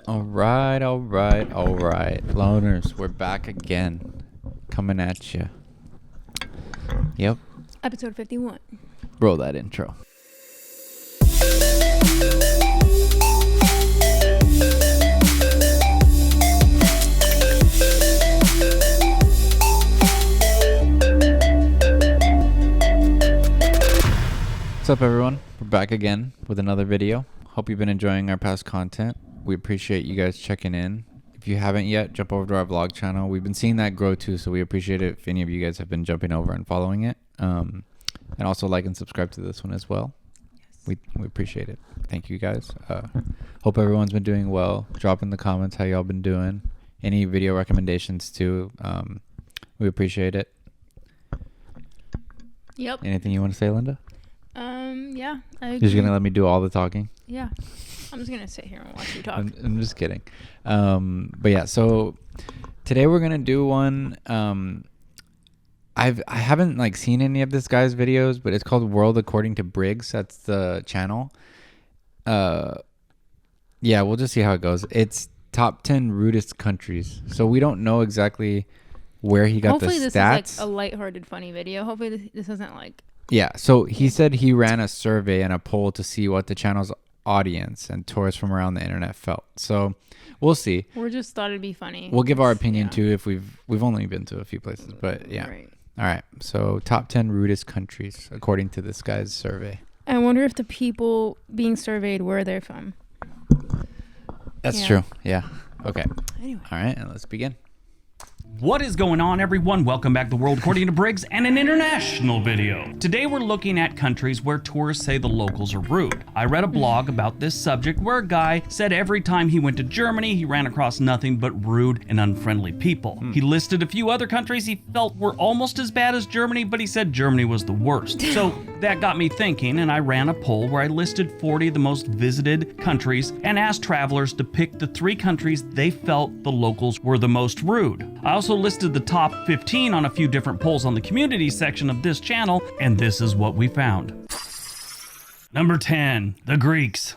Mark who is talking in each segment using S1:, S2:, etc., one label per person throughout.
S1: All right. Loners, we're back again. Coming at you. Yep.
S2: Episode 51.
S1: Roll that intro. What's up, everyone? We're back again with another video. Hope you've been enjoying our past content. We appreciate you guys checking in. If you haven't yet, jump over to our vlog channel. We've been seeing that grow too, so we appreciate it if any of you guys have been jumping over and following it. And also like and subscribe to this one as well. Yes. We appreciate it. Thank you guys. Hope everyone's been doing well. Drop in the comments how y'all been doing. Any video recommendations too. We appreciate it.
S2: Yep.
S1: Anything you want to say, Linda?
S2: Yeah.
S1: You're just going to let me do all the talking?
S2: Yeah. I'm just going to sit here and watch you talk.
S1: I'm just kidding. But yeah, so today we're going to do one. I haven't like seen any of this guy's videos, but it's called World According to Briggs. That's the channel. Yeah, we'll just see how it goes. It's top 10 rudest countries. So we don't know exactly where he got
S2: Hopefully
S1: the stats.
S2: Hopefully this is like a lighthearted, funny video. Hopefully this isn't like...
S1: Yeah, so he said he ran a survey and a poll to see what the channel's audience and tourists from around the internet felt. So we'll see.
S2: We just thought it'd be funny.
S1: We'll give our opinion too if we've only been to a few places, but yeah.
S2: Right.
S1: All right. So top 10 rudest countries according to this guy's survey.
S2: I wonder if the people being surveyed, where they're from.
S1: That's true. Yeah. Okay.
S2: Anyway.
S1: All right, and let's begin.
S3: What is going on, everyone? Welcome back to World According to Briggs and an international video. Today we're looking at countries where tourists say the locals are rude. I read a blog about this subject where a guy said every time he went to Germany he ran across nothing but rude and unfriendly people. He listed a few other countries he felt were almost as bad as Germany, but he said Germany was the worst. So that got me thinking, and I ran a poll where I listed 40 of the most visited countries and asked travelers to pick the 3 countries they felt the locals were the most rude. I also listed the top 15 on a few different polls on the community section of this channel, and this is what we found. Number 10, the Greeks.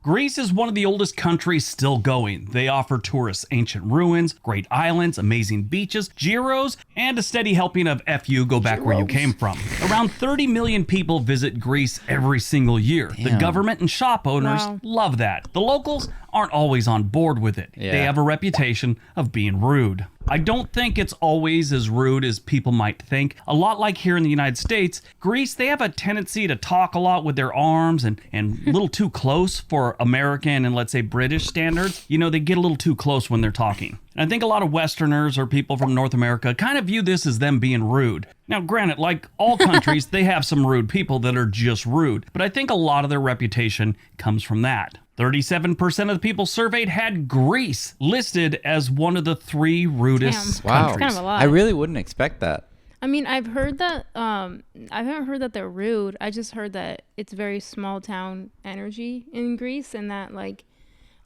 S3: Greece is one of the oldest countries still going. They offer tourists ancient ruins, great islands, amazing beaches, gyros, and a steady helping of FU go back where you came from. Around 30 million people visit Greece every single year.
S1: Damn.
S3: The government and shop owners love that. The locals aren't always on board with it.
S1: Yeah.
S3: They have a reputation of being rude. I don't think it's always as rude as people might think. A lot like here in the United States, Greece, they have a tendency to talk a lot with their arms and a little too close for American and let's say British standards. You know, they get a little too close when they're talking. And I think a lot of Westerners or people from North America kind of view this as them being rude. Now, granted, like all countries, they have some rude people that are just rude, but I think a lot of their reputation comes from that. 37% of the people surveyed had Greece listed as one of the 3 rudest
S1: Wow.
S3: countries.
S2: Kind of a lot.
S1: I really wouldn't expect that.
S2: I mean, I've heard that, I haven't heard that they're rude. I just heard that it's very small town energy in Greece and that like,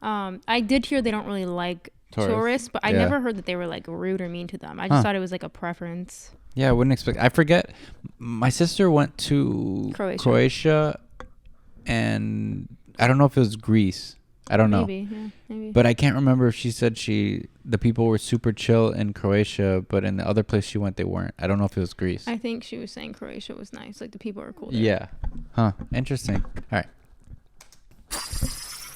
S2: I did hear they don't really like tourists, but I never heard that they were like rude or mean to them. I just thought it was like a preference.
S1: Yeah, I wouldn't expect. I forget. My sister went to Croatia and I don't know if it was Greece. I don't know.
S2: Maybe.
S1: But I can't remember if she said the people were super chill in Croatia, but in the other place she went, they weren't. I don't know if it was Greece.
S2: I think she was saying Croatia was nice. Like the people were cool there.
S1: Yeah. Huh. Interesting. All right.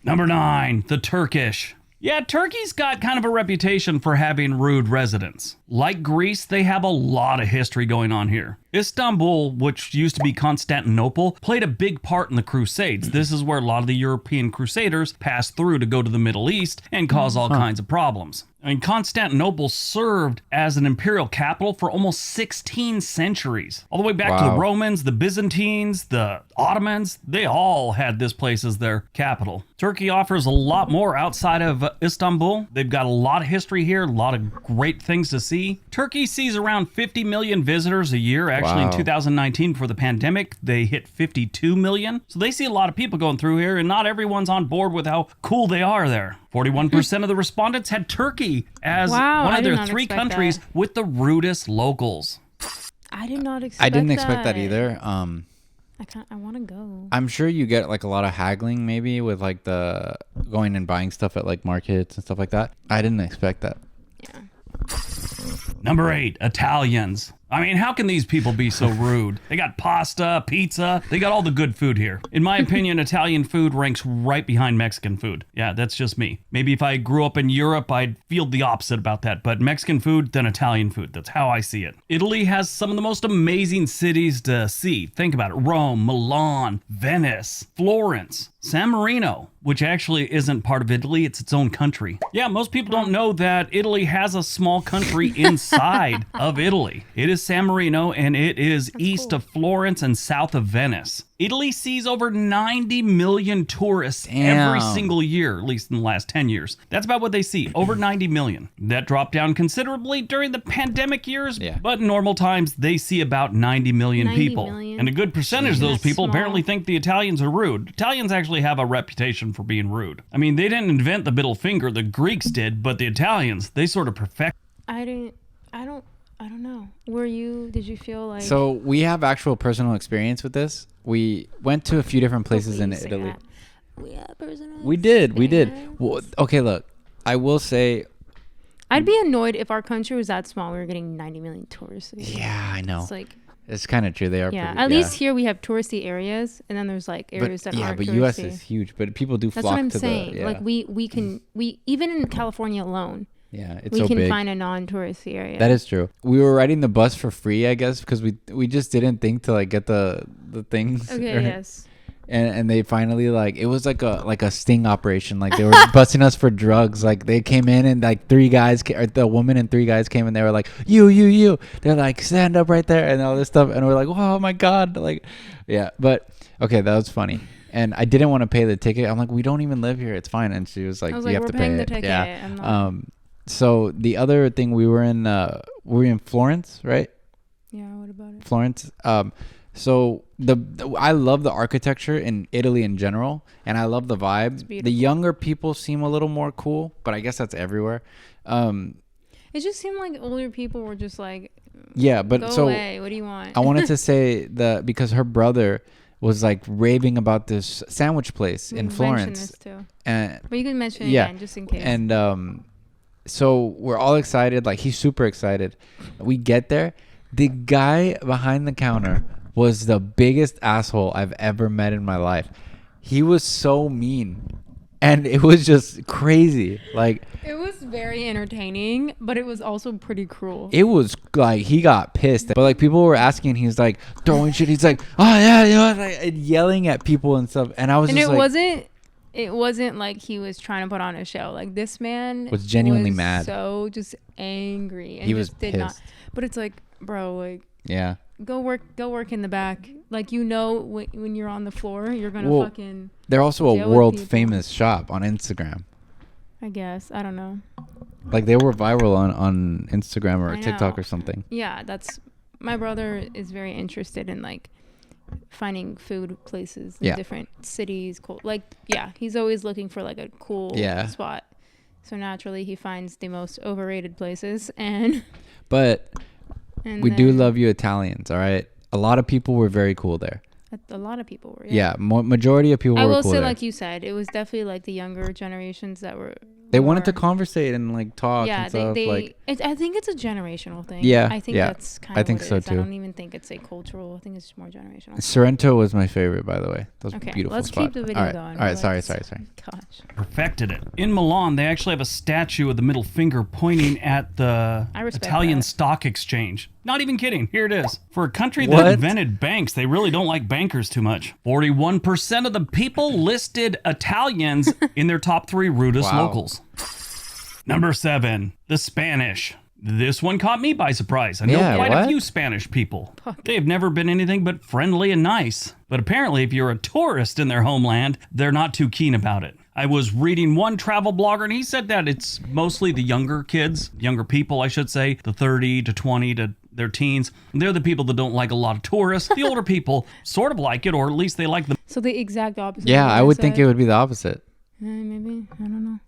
S3: Number 9, the Turkish. Yeah, Turkey's got kind of a reputation for having rude residents. Like Greece, they have a lot of history going on here. Istanbul, which used to be Constantinople, played a big part in the Crusades. This is where a lot of the European crusaders passed through to go to the Middle East and cause all kinds of problems. I mean, Constantinople served as an imperial capital for almost 16 centuries. All the way back to the Romans, the Byzantines, the Ottomans, they all had this place as their capital. Turkey offers a lot more outside of Istanbul. They've got a lot of history here, a lot of great things to see. Turkey sees around 50 million visitors a year. Actually, in 2019, before the pandemic, they hit 52 million. So they see a lot of people going through here, and not everyone's on board with how cool they are there. 41% of the respondents had Turkey as one of their 3 countries with the rudest locals.
S2: I did not expect that.
S1: I didn't expect that either.
S2: I want to go.
S1: I'm sure you get like a lot of haggling maybe with like the going and buying stuff at like markets and stuff like that. I didn't expect that.
S2: Yeah.
S3: Number 8, Italians. I mean, how can these people be so rude? They got pasta, pizza, they got all the good food here. In my opinion, Italian food ranks right behind Mexican food. Yeah, that's just me. Maybe if I grew up in Europe, I'd feel the opposite about that. But Mexican food, then Italian food. That's how I see it. Italy has some of the most amazing cities to see. Think about it. Rome, Milan, Venice, Florence, San Marino, which actually isn't part of Italy, it's its own country. Yeah, most people don't know that Italy has a small country inside of Italy. It is San Marino, and it is east of Florence and south of Venice. Italy sees over 90 million tourists every single year, at least in the last 10 years. That's about what they see, over 90 million. That dropped down considerably during the pandemic years, but in normal times, they see about 90 million people. And a good percentage of those people apparently think the Italians are rude. Italians actually have a reputation for being rude. I mean, they didn't invent the middle finger, the Greeks did, but the Italians, they sort of perfect.
S2: I don't know. Did you feel like...
S1: So we have actual personal experience with this. We went to a few different places in Italy.
S2: We have personal
S1: We did. Well, okay, look, I will say...
S2: I'd be annoyed if our country was that small. We were getting 90 million tourists.
S1: Yeah, I know.
S2: It's like...
S1: It's kind of true. They are
S2: yeah,
S1: pretty...
S2: at least here we have touristy areas, and then there's like areas that aren't touristy.
S1: Yeah, but U.S. is huge, but people do flock to the...
S2: That's what I'm saying. Like we even in California alone...
S1: Yeah, it's
S2: we
S1: so
S2: can
S1: big.
S2: find a non-touristy area.
S1: That is true. We were riding the bus for free, I guess, because we just didn't think to like get the things.
S2: Okay,
S1: right?
S2: yes.
S1: And they finally like it was like a sting operation. Like they were busting us for drugs. Like they came in and like the woman and 3 guys came and they were like you. They're like stand up right there and all this stuff and we're like oh my god like yeah. But okay, that was funny. And I didn't want to pay the ticket. I'm like we don't even live here. It's fine. And she was like you have to pay
S2: the
S1: it.
S2: ticket.
S1: Yeah. So the other thing we were in Florence, right?
S2: Yeah, what about it?
S1: Florence. So I love the architecture in Italy in general, and I love the vibe. The younger people seem a little more cool, but I guess that's everywhere.
S2: It just seemed like older people were just like,
S1: yeah, but
S2: go
S1: so
S2: away. What do you want?
S1: I wanted to say because her brother was like raving about this sandwich place in Florence.
S2: This too.
S1: And
S2: but you can mention it again just in case.
S1: And so we're all excited. Like he's super excited. We get there. The guy behind the counter was the biggest asshole I've ever met in my life. He was so mean. And it was just crazy. Like
S2: it was very entertaining, but it was also pretty cruel.
S1: It was like he got pissed. But like people were asking, he's like throwing shit. He's like, oh yeah, you know, like, and yelling at people and stuff. And I was just like,
S2: it wasn't like he was trying to put on a show. Like this man
S1: was genuinely mad.
S2: So just angry. And
S1: he was
S2: just
S1: pissed.
S2: But it's like, bro, like
S1: yeah.
S2: Go work in the back. Like when you're on the floor, you're gonna fucking.
S1: They're also a world famous shop on Instagram.
S2: I guess I don't know.
S1: Like they were viral on Instagram or TikTok or something.
S2: Yeah, my brother is very interested in like finding food places in different cities. Cool. Like he's always looking for like a cool spot. So naturally, he finds the most overrated places
S1: But. We do love you Italians, all right? A lot of people were very cool there.
S2: A lot of people were.
S1: Yeah, majority of people were cool there. I will say,
S2: like you said, it was definitely like the younger generations that were...
S1: They wanted to conversate and like talk and stuff.
S2: I think it's a generational thing.
S1: Yeah,
S2: I think that's kind of
S1: what it is.
S2: Too. I don't even think it's a cultural. I think it's more generational.
S1: Sorrento was my favorite, by the way. That was a beautiful
S2: let's
S1: spot.
S2: Keep the video going.
S1: All right, sorry.
S2: Gosh.
S3: Perfected it. In Milan, they actually have a statue of the middle finger pointing at the Italian stock exchange. Not even kidding. Here it is. For a country that invented banks, they really don't like bankers too much. 41% of the people listed Italians in their top 3 rudest locals. Number 7, the Spanish. This one caught me by surprise. I know quite a few Spanish people. They've never been anything but friendly and nice. But apparently, if you're a tourist in their homeland, they're not too keen about it. I was reading one travel blogger, and he said that it's mostly the younger kids, younger people, I should say, the 30 to 20 to their teens. They're the people that don't like a lot of tourists. The older people sort of like it, or at least they like the...
S2: So the exact opposite.
S1: Yeah, I would think it would be the opposite.
S2: Maybe. I don't know.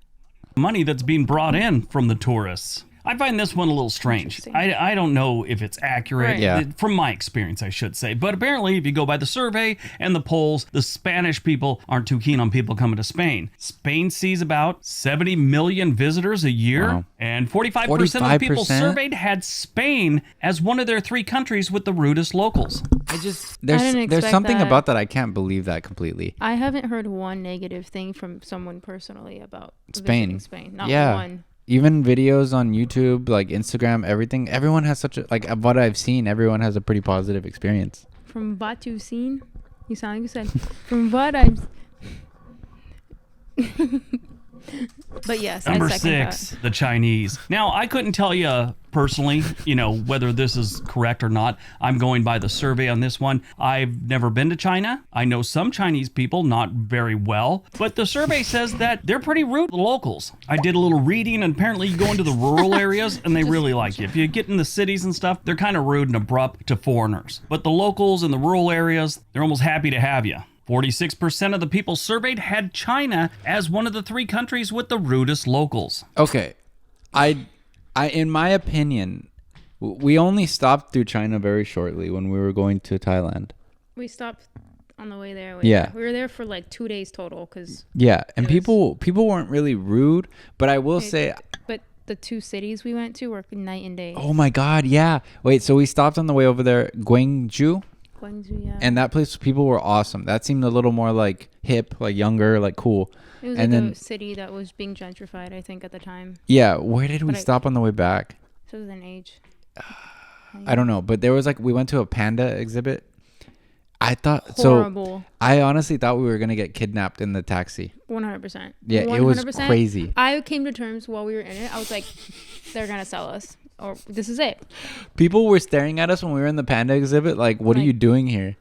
S3: Money that's being brought in from the tourists. I find this one a little strange.
S2: Interesting.
S3: I don't know if it's accurate,
S2: Right.
S1: Yeah.
S3: from my experience, I should say. But apparently, if you go by the survey and the polls, the Spanish people aren't too keen on people coming to Spain. Spain sees about 70 million visitors a year,
S1: Wow.
S3: and 45% of the people
S1: 45%?
S3: surveyed had Spain as one of their 3 countries with the rudest locals.
S1: There's
S2: didn't
S1: there's
S2: expect
S1: something
S2: that.
S1: about that I can't believe that completely.
S2: I haven't heard one negative thing from someone personally about
S1: Spain.
S2: visiting Spain. Not
S1: Yeah.
S2: one.
S1: Even videos on YouTube, like Instagram, everything. Everyone has such a of what I've seen. Everyone has a pretty positive experience.
S2: From what you've seen, you sound like you said. From what I've. But yes,
S3: Number
S2: I second
S3: 6, the Chinese. Now, I couldn't tell you personally, whether this is correct or not. I'm going by the survey on this one. I've never been to China. I know some Chinese people, not very well, but the survey says that they're pretty rude to the locals. I did a little reading, and apparently you go into the rural areas and they really like you. If you get in the cities and stuff, they're kind of rude and abrupt to foreigners. But the locals in the rural areas, they're almost happy to have you. 46% of the people surveyed had China as one of the 3 countries with the rudest locals.
S1: Okay, I in my opinion, we only stopped through China very shortly when we were going to Thailand.
S2: We stopped on the way there.
S1: Yeah.
S2: We were there for like 2 days total because.
S1: Yeah, and
S2: It was-
S1: people weren't really rude, but I will say,
S2: But the 2 cities we went to were night and day.
S1: oh my God, yeah. Wait, so we stopped on the way over there, Gwangju,
S2: Guangzhou, yeah.
S1: and that place, people were awesome. That seemed a little more like hip, like younger, like cool.
S2: It was
S1: and
S2: like
S1: then-
S2: a city that was being gentrified, I think, at the time.
S1: Yeah, where did we
S2: But I-
S1: stop on the way back?
S2: So it was an age.
S1: I don't know, but there was we went to a panda exhibit. I thought so.
S2: Horrible.
S1: I honestly thought we were gonna get kidnapped in the taxi.
S2: 100%.
S1: Yeah, it was crazy.
S2: I came to terms while we were in it. I was like, they're going to sell us. Or this is it.
S1: People were staring at us when we were in the panda exhibit. Like, what are
S2: Like-
S1: you doing here?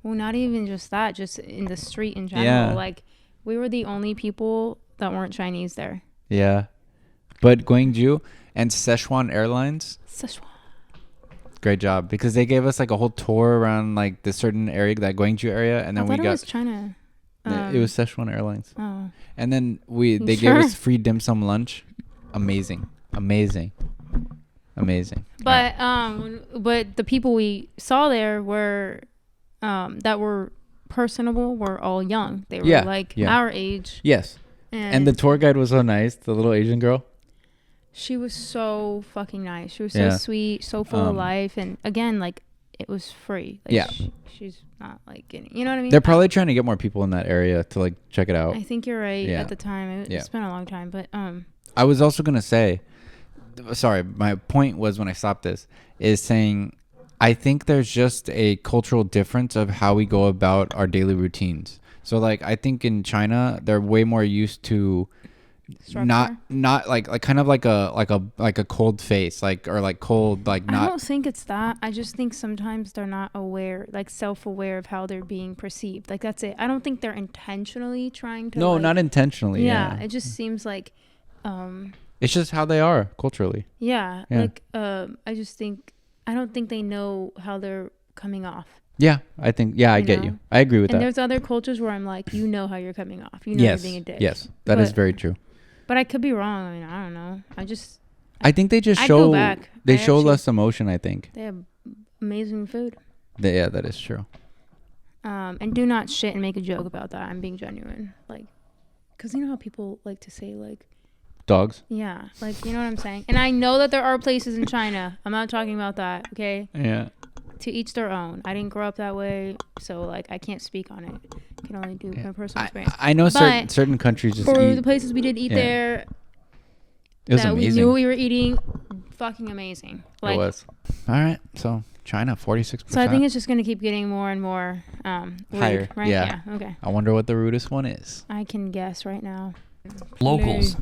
S2: Well, not even just that, just in the street in general.
S1: Yeah.
S2: Like, we were the only people that weren't Chinese there.
S1: Yeah, but Gwangju and Szechuan Airlines,
S2: Szechuan.
S1: great job because they gave us like a whole tour around like the certain area, that Gwangju area, and
S2: I
S1: then we
S2: thought it
S1: got
S2: was China.
S1: it was Szechuan Airlines,
S2: Oh.
S1: and then they gave
S2: sure?
S1: us free dim sum lunch. Amazing.
S2: But but the people we saw there were that were personable were all young. They were
S1: Yeah,
S2: like
S1: yeah.
S2: our age.
S1: Yes, and the tour guide was so nice. The little Asian girl.
S2: She was so fucking nice. She was so
S1: Yeah.
S2: sweet, so full of life, and again, like it was free. Like,
S1: Yeah.
S2: she's not like getting. You know what I mean?
S1: They're probably trying to get more people in that area to like check it out.
S2: I think you're right.
S1: Yeah.
S2: At the time,
S1: Yeah.
S2: it's been a long time, but
S1: I was also gonna say, sorry, my point was when I stopped this is saying, I think there's just a cultural difference of how we go about our daily routines. So like, I think in China they're way more used to
S2: structure.
S1: not like kind of like a cold face, like, or like cold, like
S2: I
S1: not.
S2: don't think it's that. I just think sometimes they're not aware, like self-aware of how they're being perceived. Like that's it. I don't think they're intentionally trying to.
S1: No,
S2: like,
S1: not intentionally.
S2: Yeah,
S1: Yeah,
S2: it just seems like,
S1: it's just how they are culturally.
S2: yeah,
S1: Yeah.
S2: like I just think I don't think they know how they're coming off.
S1: Yeah, I think. Yeah, I
S2: You
S1: get
S2: know?
S1: you. I agree with
S2: And
S1: that.
S2: there's other cultures where I'm like, you know how you're coming off. You know
S1: Yes,
S2: you're being a dick.
S1: yes, that is
S2: But-
S1: very true.
S2: But I could be wrong. I mean, I don't know.
S1: I think they just
S2: I'd go
S1: show
S2: back.
S1: they
S2: I
S1: show
S2: actually-
S1: less emotion. I think.
S2: They have amazing food.
S1: Yeah, that is true.
S2: And do not shit and make a joke about that. I'm being genuine. Like, because you know how people like to say, like,
S1: Dogs.
S2: yeah, like, you know what I'm saying? And I know that there are places in China. I'm not talking about that, okay?
S1: Yeah.
S2: To each their own. I didn't grow up that way, so, like, I can't speak on it. I can only do my personal experience.
S1: I know
S2: But
S1: certain countries just
S2: For
S1: eat.
S2: the places we did eat
S1: Yeah.
S2: there,
S1: It was
S2: that
S1: amazing.
S2: we knew we were eating, fucking amazing. Like,
S1: It was. All right, so China, 46%.
S2: so I think it's just going to keep getting more and more rude,
S1: Higher,
S2: right?
S1: yeah.
S2: Okay.
S1: I wonder what the rudest one is.
S2: I can guess right now.
S3: Locals.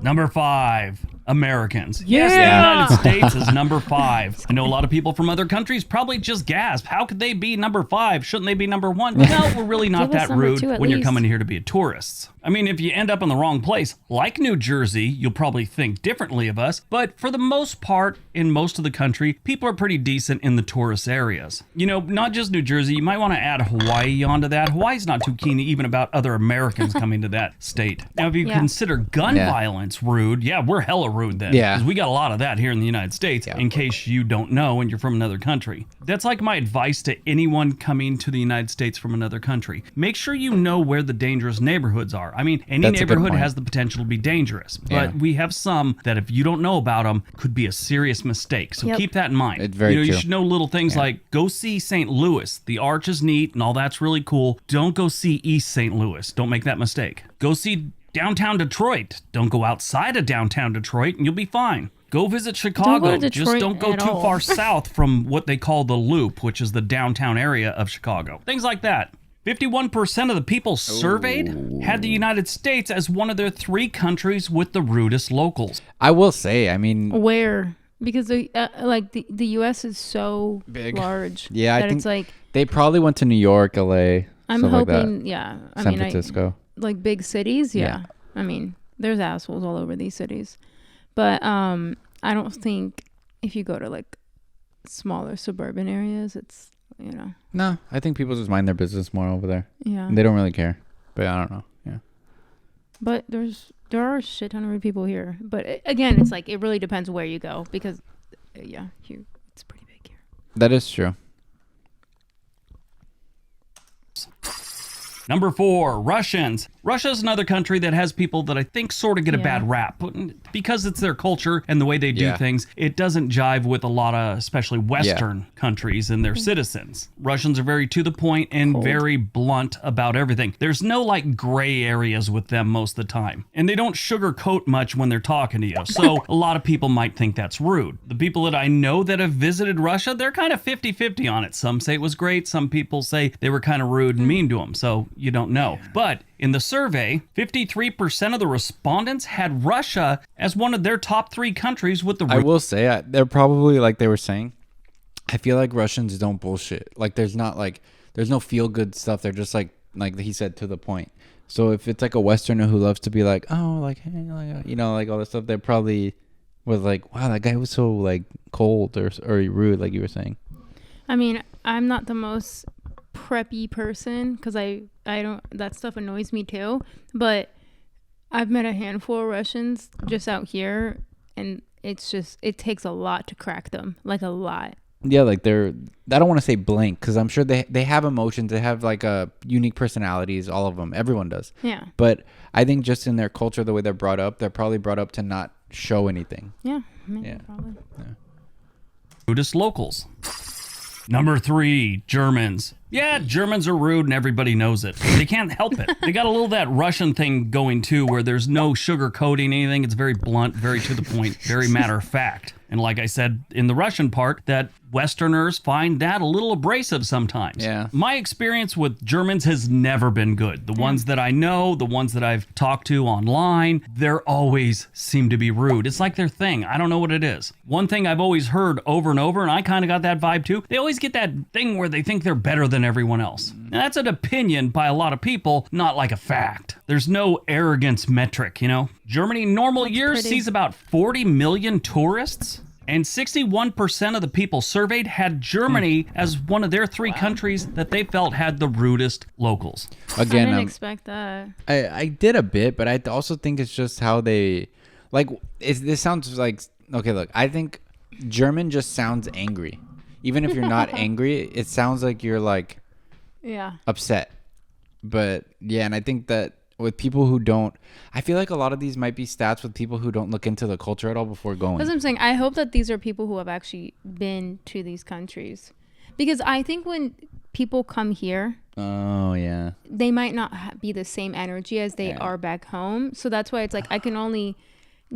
S3: Number 5, Americans.
S2: Yeah.
S3: Yes, the United States is number 5. I know a lot of people from other countries probably just gasp. How could they be number 5? Shouldn't they be number 1? No, we're really not
S2: Give us
S3: that
S2: number
S3: rude
S2: 2 at
S3: when you're
S2: least.
S3: coming here to be tourists. I mean, if you end up in the wrong place, like New Jersey, you'll probably think differently of us, but for the most part, in most of the country, people are pretty decent in the tourist areas. You know, not just New Jersey, you might want to add Hawaii onto that. Hawaii's not too keen even about other Americans coming to that state. Now, if you consider gun violence rude, we're hella rude then.
S1: Yeah.
S3: Because we got a lot of that here in the United States, in case you don't know and you're from another country. That's like my advice to anyone coming to the United States from another country. Make sure you know where the dangerous neighborhoods are. I mean, any neighborhood has the potential to be dangerous, but we have some that if you don't know about them could be a serious mistake. So keep that in mind.
S1: It's very true.
S3: You should know little things like go see St. Louis. The arch is neat and all that's really cool. Don't go see East St. Louis. Don't make that mistake. Go see downtown Detroit. Don't go outside of downtown Detroit and you'll be fine. Go visit Chicago. Just don't go too far south from what they call the Loop, which is the downtown area of Chicago. Things like that. 51% of the people surveyed had the United States as one of their 3 countries with the rudest locals.
S1: I will say, I mean...
S2: Where? Because the U.S. is so
S1: big.
S2: Large.
S1: Yeah, I think
S2: it's like...
S1: They probably went to New York, L.A.,
S2: I'm hoping,
S1: San Francisco.
S2: Like big cities, I mean, there's assholes all over these cities. But I don't think if you go to like smaller suburban areas, it's...
S1: No, I think people just mind their business more over there.
S2: Yeah.
S1: And they don't really care. But I don't know. Yeah.
S2: But there are a shit ton of rude people here. But again, it's like it really depends where you go because here it's pretty big here.
S1: That is true.
S3: Number 4, Russians. Russia's another country that has people that I think sort of get a bad rap. But because it's their culture and the way they do things, it doesn't jive with a lot of, especially Western countries and their citizens. Russians are very to the point and very blunt about everything. There's no like gray areas with them most of the time. And they don't sugarcoat much when they're talking to you. So a lot of people might think that's rude. The people that I know that have visited Russia, they're kind of 50-50 on it. Some say it was great. Some people say they were kind of rude and mean to them. So you don't know. But in the survey, 53% of the respondents had Russia as one of their top 3 countries with the...
S1: I will say, they're probably, like they were saying, I feel like Russians don't bullshit. Like, there's no feel-good stuff. They're just, like he said, to the point. So if it's, like, a Westerner who loves to be like, oh, like, hey, like, like, all this stuff, they're probably was like, wow, that guy was so, like, cold or rude, like you were saying.
S2: I mean, I'm not the most preppy person because I don't, that stuff annoys me too, but I've met a handful of Russians just out here and it's just, it takes a lot to crack them, like a lot.
S1: Yeah, like I don't want to say blank because I'm sure they have emotions, they have like unique personalities, all of them, everyone does.
S2: Yeah.
S1: But I think just in their culture, the way they're brought up, they're probably brought up to not show anything.
S2: Yeah, maybe, probably.
S1: Yeah.
S3: Rudest locals. Number 3, Germans. Yeah, Germans are rude and everybody knows it. They can't help it. They got a little that Russian thing going too where there's no sugarcoating anything. It's very blunt, very to the point, very matter of fact. And like I said in the Russian part, that Westerners find that a little abrasive sometimes.
S1: Yeah.
S3: My experience with Germans has never been good. The ones that I know, the ones that I've talked to online, they're always seem to be rude. It's like their thing. I don't know what it is. One thing I've always heard over and over, and I kind of got that vibe too, they always get that thing where they think they're better than everyone else. Now, that's an opinion by a lot of people, not like a fact. There's no arrogance metric, Germany normal years sees about 40 million tourists. And 61% of the people surveyed had Germany as one of their 3 countries that they felt had the rudest locals.
S1: Again,
S2: I didn't expect that.
S1: I did a bit, but I also think it's just how they, like, this sounds like, okay, look, I think German just sounds angry. Even if you're not angry, it sounds like you're, like, upset. But, yeah, and I think that with people who don't, I feel like a lot of these might be stats with people who don't look into the culture at all before going.
S2: That's what I'm saying. I hope that these are people who have actually been to these countries, because I think when people come here, they might not be the same energy as they are back home. So that's why it's like I can only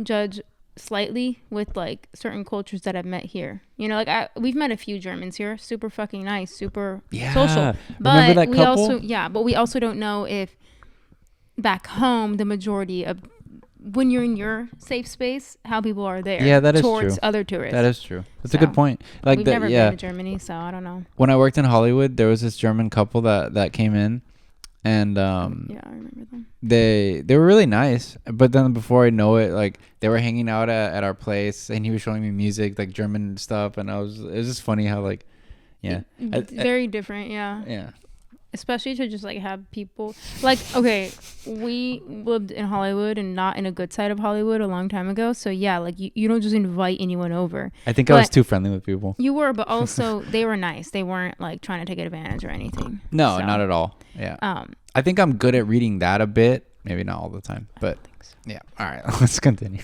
S2: judge slightly with like certain cultures that I've met here. We've met a few Germans here, super fucking nice, super social. But
S1: remember that couple?
S2: but we also don't know if back home the majority of when you're in your safe space, how people are there.
S1: Yeah, that is
S2: towards
S1: true.
S2: Other tourists.
S1: That is true. That's a good point. Like
S2: we've never been to Germany, so I don't know.
S1: When I worked in Hollywood, there was this German couple that came in, and
S2: Yeah, I remember them.
S1: they were really nice. But then before I know it, like they were hanging out at our place, and he was showing me music, like German stuff, and it was just funny how like, yeah,
S2: It's very different. Yeah.
S1: yeah.
S2: Especially to just like have people like, okay, we lived in Hollywood and not in a good side of Hollywood a long time ago. So yeah, like you don't just invite anyone over.
S1: I think I was too friendly with people.
S2: You were, but also they were nice. They weren't like trying to take advantage or anything.
S1: No,
S2: So,
S1: not at all. Yeah. I think I'm good at reading that a bit. Maybe not all the time, but yeah. All right, let's continue.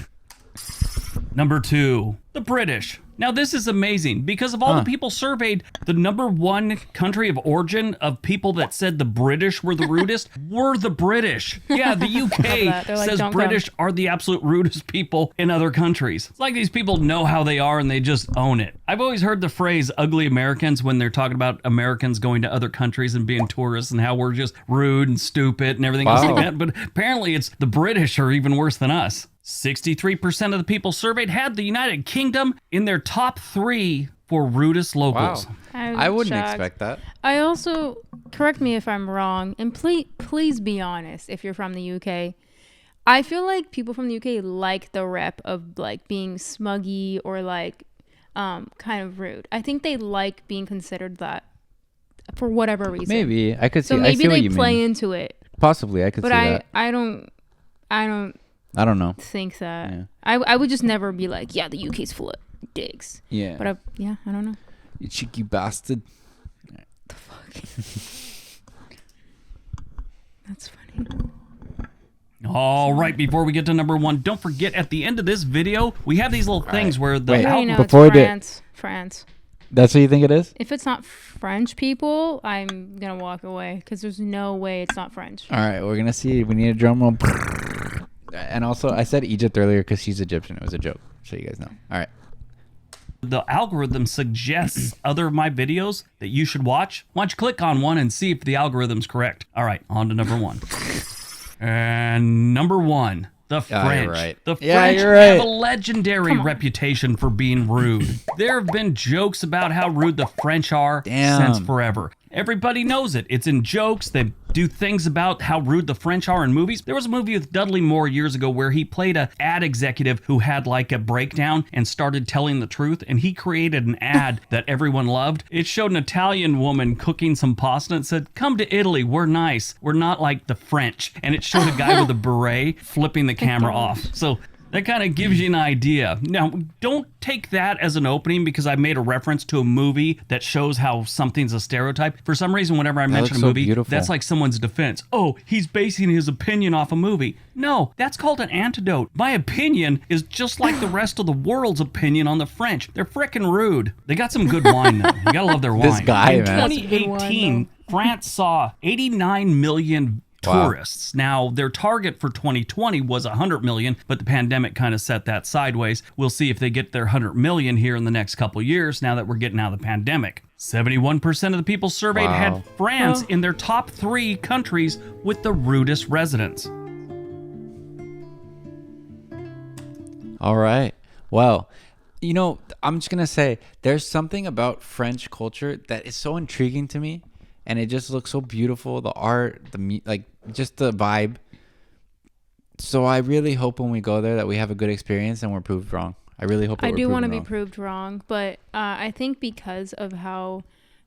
S3: Number 2, the British. Now this is amazing because of all the people surveyed, the number 1 country of origin of people that said the British were the rudest were the British. Yeah, the UK
S2: They're like,
S3: says
S2: "Don't
S3: British are the absolute rudest people in other countries. It's like these people know how they are and they just own it. I've always heard the phrase ugly Americans when they're talking about Americans going to other countries and being tourists and how we're just rude and stupid and everything else like that. But apparently it's the British are even worse than us. 63% of the people surveyed had the United Kingdom in their top 3 for rudest locals.
S1: Wow.
S2: I'm
S1: I wouldn't
S2: shocked.
S1: expect that.
S2: I also, correct me if I'm wrong, and please be honest if you're from the UK. I feel like people from the UK like the rep of like being smuggy or like kind of rude. I think they like being considered that for whatever reason.
S1: Maybe I could see.
S2: So
S1: I
S2: maybe
S1: see what
S2: they
S1: you
S2: play
S1: mean.
S2: into it.
S1: Possibly, I could
S2: But
S1: see that.
S2: I don't
S1: I don't know.
S2: think that.
S1: Yeah.
S2: I would just never be like, yeah, the UK's full of dicks.
S1: Yeah.
S2: But I don't know.
S1: You cheeky bastard.
S2: The fuck. That's funny.
S3: All right, before we get to number 1, don't forget at the end of this video, we have these little things where the
S1: Wait.
S2: I already know
S1: Before we
S2: it's
S1: do-
S2: France.
S1: That's what you think it is?
S2: If it's not French people, I'm gonna walk away because there's no way it's not French.
S1: All right, we're gonna see. We need a drum roll. And also, I said Egypt earlier because she's Egyptian. It was a joke, so you guys know. All right.
S3: the algorithm suggests other of my videos that you should watch. Why don't you click on one and see if the algorithm's correct? All right, on to number 1. And number 1. The French.
S1: You're right.
S3: The
S1: Yeah,
S3: French
S1: you're right.
S3: have a legendary reputation for being rude. There have been jokes about how rude the French are since forever. Everybody knows it. It's in jokes. They do things about how rude the French are in movies. There was a movie with Dudley Moore years ago where he played a ad executive who had like a breakdown and started telling the truth, and he created an ad that everyone loved. It showed an Italian woman cooking some pasta and said, "Come to Italy, we're nice. We're not like the French." And it showed a guy with a beret flipping the camera off. So that kind of gives you an idea. Now, don't take that as an opening because I made a reference to a movie that shows how something's a stereotype. For some reason, whenever I mention a
S1: looks so
S3: movie,
S1: beautiful.
S3: that's like someone's defense. Oh, he's basing his opinion off a movie. No, that's called an antidote. My opinion is just like the rest of the world's opinion on the French. They're frickin' rude. They got some good wine, though. You gotta love their wine.
S1: This guy,
S3: In
S1: man.
S2: That's a good wine,
S3: 2018, France saw 89 million tourists. Now, their target for 2020 was 100 million, but the pandemic kind of set that sideways. We'll see if they get their 100 million here in the next couple years now that we're getting out of the pandemic. 71% of the people surveyed had France in their top 3 countries with the rudest residents.
S1: All right. Well, you know, I'm just going to say there's something about French culture that is so intriguing to me, and it just looks so beautiful. The art, like just the vibe. So I really hope when we go there that we have a good experience and we're proved wrong. I really hope that
S2: I
S1: we're
S2: do
S1: proven
S2: want to be
S1: wrong.
S2: proved wrong, but I think because of how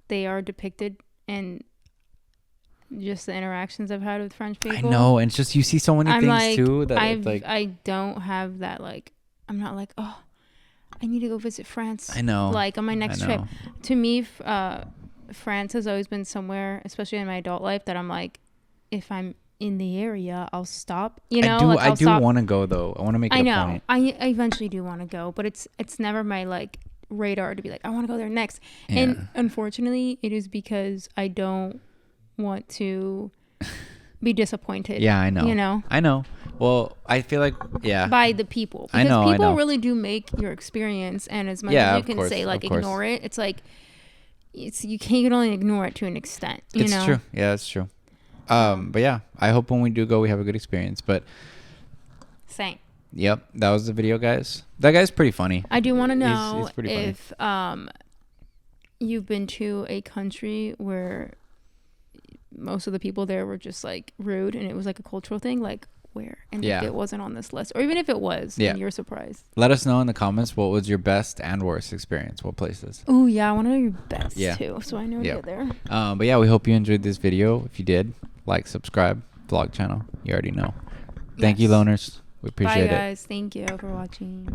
S2: they are depicted and just the interactions I've had with French
S1: I
S2: people.
S1: know, and it's just you see so many
S2: I'm
S1: things
S2: like,
S1: too that it's like
S2: I don't have that, like, I'm not like, oh, I need to go visit France.
S1: I know.
S2: Like on my next
S1: I
S2: trip.
S1: know.
S2: To me, France has always been somewhere, especially in my adult life, that I'm like, if I'm in the area, I'll stop. You know,
S1: I
S2: I'll
S1: do
S2: stop.
S1: want to go though. I want to make it
S2: I
S1: a
S2: know.
S1: point.
S2: I eventually do want to go, but it's never my like radar to be like, I want to go there next.
S1: Yeah.
S2: And unfortunately, it is because I don't want to be disappointed.
S1: Yeah, I know.
S2: You know,
S1: I know. Well, I feel like
S2: by the people,
S1: I
S2: because
S1: know, I
S2: people
S1: know.
S2: really do make your experience. And as much
S1: Yeah,
S2: as you
S1: of
S2: can
S1: course,
S2: say like
S1: of course.
S2: ignore it, it's like you can only ignore it to an extent. You
S1: it's
S2: know?
S1: true. Yeah, that's true. But yeah, I hope when we do go, we have a good experience. But
S2: Same.
S1: yep, that was the video, guys. That guy's pretty funny.
S2: I do want to know
S1: he's pretty funny.
S2: if you've been to a country where most of the people there were just like rude, and it was like a cultural thing. Like, where? And
S1: Yeah.
S2: if it wasn't on this list, or even if it was,
S1: Yeah.
S2: then you're surprised.
S1: Let us know in the comments what was your best and worst experience. What places?
S2: Oh yeah, I want to know your best
S1: Yeah.
S2: too, so I know to
S1: Yeah.
S2: get there.
S1: But yeah, we hope you enjoyed this video. If you did, like, subscribe, vlog channel. You already know. Thank you,
S2: Yes.
S1: loners. We appreciate
S2: Bye
S1: it.
S2: guys. Thank you for watching.